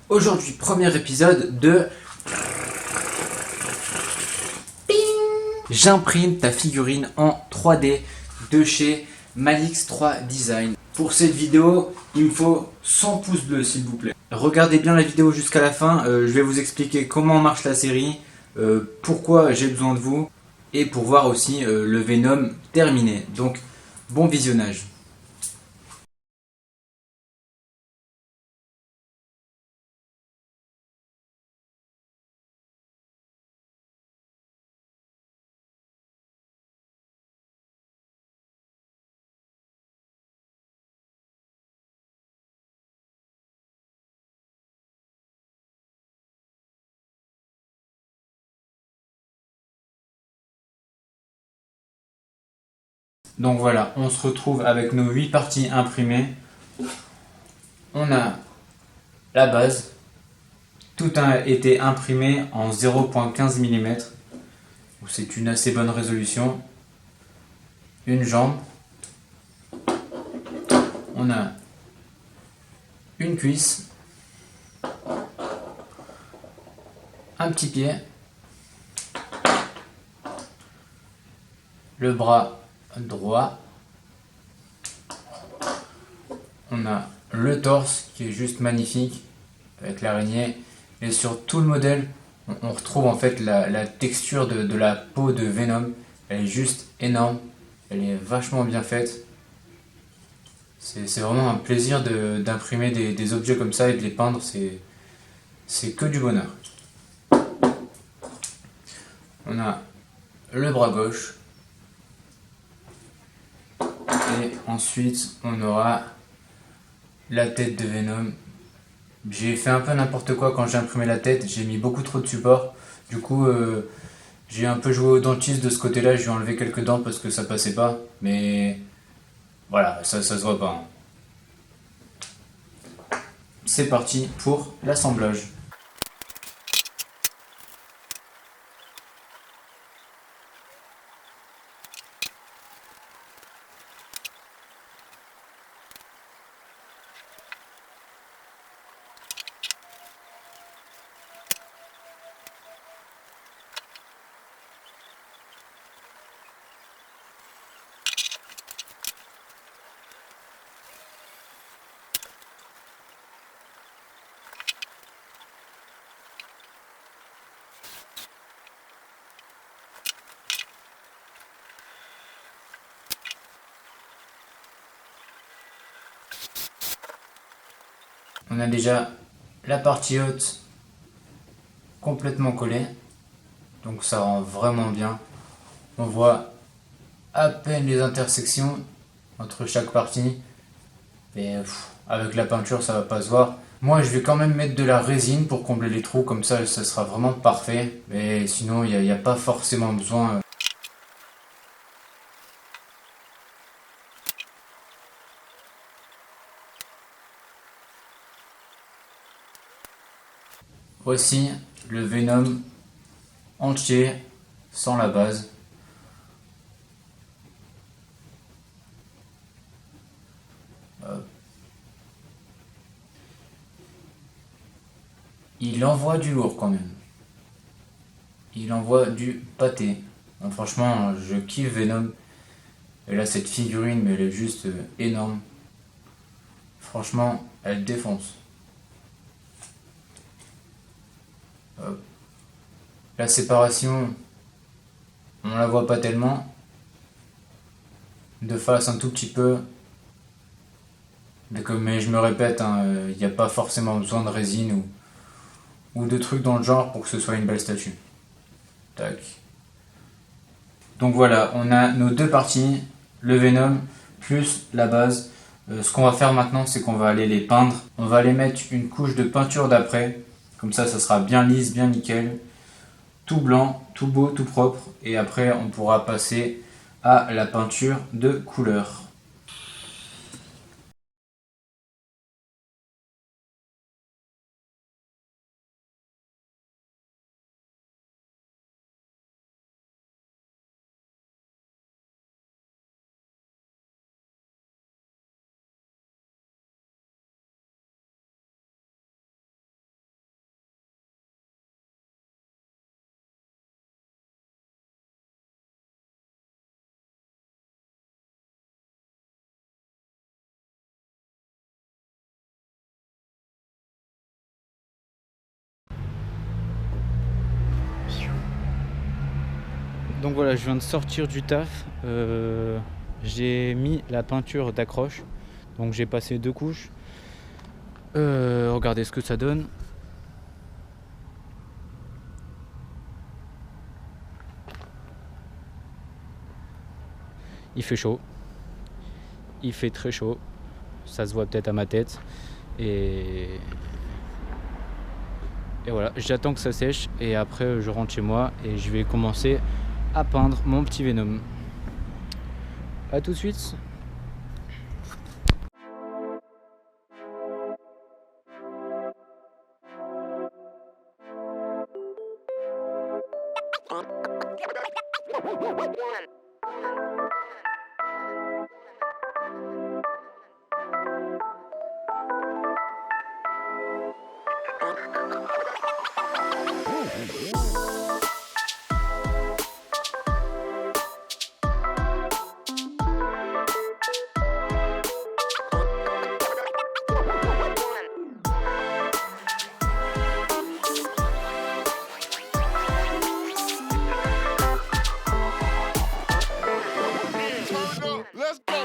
Aujourd'hui, premier épisode de J'imprime ta figurine en 3D de chez Malix 3 Design. Pour cette vidéo, il me faut 100 pouces bleus s'il vous plaît. Regardez bien la vidéo jusqu'à la fin, je vais vous expliquer comment marche la série, pourquoi j'ai besoin de vous et pour voir aussi le Venom terminé. Donc bon visionnage. Donc voilà, on se retrouve avec nos 8 parties imprimées. On a la base. Tout a été imprimé en 0,15 mm. C'est une assez bonne résolution. Une jambe. On a une cuisse. Un petit pied. Le bras droit. On a le torse qui est juste magnifique avec l'araignée. Et sur tout le modèle, on retrouve en fait la texture de la peau de Venom. Elle est juste énorme. Elle est vachement bien faite. C'est vraiment un plaisir d'imprimer des objets comme ça et de les peindre. C'est que du bonheur. On a le bras gauche. Et ensuite, on aura la tête de Venom. J'ai fait un peu n'importe quoi quand j'ai imprimé la tête. J'ai mis beaucoup trop de support. Du coup, j'ai un peu joué au dentiste de ce côté-là. Je lui ai enlevé quelques dents parce que ça passait pas. Mais voilà, ça se voit pas, hein. C'est parti pour l'assemblage. On a déjà la partie haute complètement collée. Donc ça rend vraiment bien. On voit à peine les intersections entre chaque partie. Et avec la peinture, ça va pas se voir. Moi, je vais quand même mettre de la résine pour combler les trous. Comme ça sera vraiment parfait. Mais sinon, il n'y a pas forcément besoin. Voici le Venom entier, sans la base. Il envoie du lourd quand même. Il envoie du pâté. Donc, franchement, je kiffe Venom. Et là, cette figurine, mais elle est juste énorme. Franchement, elle défonce. Hop. La séparation, on la voit pas tellement. De face, un tout petit peu. Mais je me répète, il n'y a pas forcément besoin de résine ou de trucs dans le genre pour que ce soit une belle statue. Tac. Donc voilà, on a nos deux parties, le Venom plus la base. Ce qu'on va faire maintenant, c'est qu'on va aller les peindre. On va aller mettre une couche de peinture d'après. Comme ça sera bien lisse, bien nickel. Tout blanc, tout beau, tout propre. Et après, on pourra passer à la peinture de couleur. Donc voilà, je viens de sortir du taf. J'ai mis la peinture d'accroche. Donc j'ai passé 2 couches. Regardez ce que ça donne. Il fait chaud. Il fait très chaud. Ça se voit peut-être à ma tête. Et voilà, j'attends que ça sèche. Et après, je rentre chez moi et je vais commencer à peindre mon petit Venom. A tout de suite. Let's go.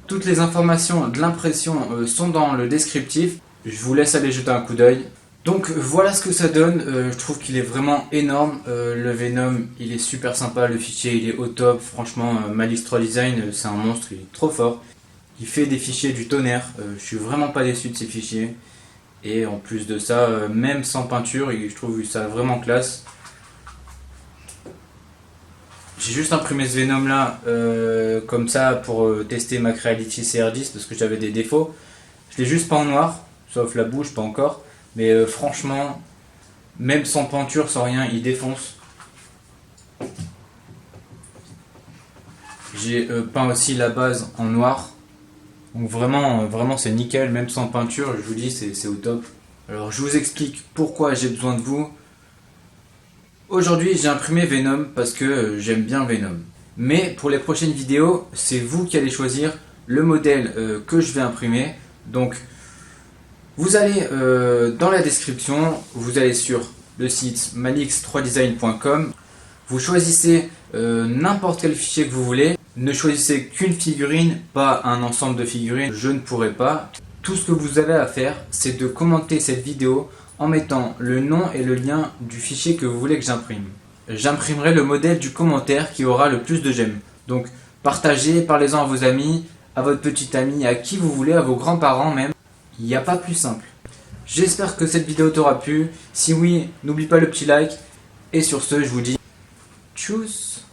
Toutes les informations de l'impression sont dans le descriptif. Je vous laisse aller jeter un coup d'œil. Donc voilà ce que ça donne. Je trouve qu'il est vraiment énorme. Le Venom, il est super sympa. Le fichier, il est au top. Franchement, Malice 3 Design, c'est un monstre. Il est trop fort. Il fait des fichiers du tonnerre. Je suis vraiment pas déçu de ces fichiers. Et en plus de ça, même sans peinture, je trouve ça vraiment classe. J'ai juste imprimé ce Venom là comme ça pour tester ma Creality CR10 parce que j'avais des défauts. Je l'ai juste peint en noir, sauf la bouche, pas encore. Mais franchement, même sans peinture, sans rien, il défonce. J'ai peint aussi la base en noir. Donc vraiment c'est nickel, même sans peinture, je vous dis, c'est au top. Alors je vous explique pourquoi j'ai besoin de vous. Aujourd'hui j'ai imprimé Venom parce que j'aime bien Venom. Mais pour les prochaines vidéos, c'est vous qui allez choisir le modèle que je vais imprimer. Donc vous allez dans la description, vous allez sur le site manix3design.com. Vous choisissez n'importe quel fichier que vous voulez. Ne choisissez qu'une figurine, pas un ensemble de figurines, je ne pourrai pas. Tout ce que vous avez à faire, c'est de commenter cette vidéo en mettant le nom et le lien du fichier que vous voulez que j'imprime. J'imprimerai le modèle du commentaire qui aura le plus de j'aime. Donc partagez, parlez-en à vos amis, à votre petite amie, à qui vous voulez, à vos grands-parents même. Il n'y a pas plus simple. J'espère que cette vidéo t'aura plu. Si oui, n'oublie pas le petit like. Et sur ce, je vous dis tchuss.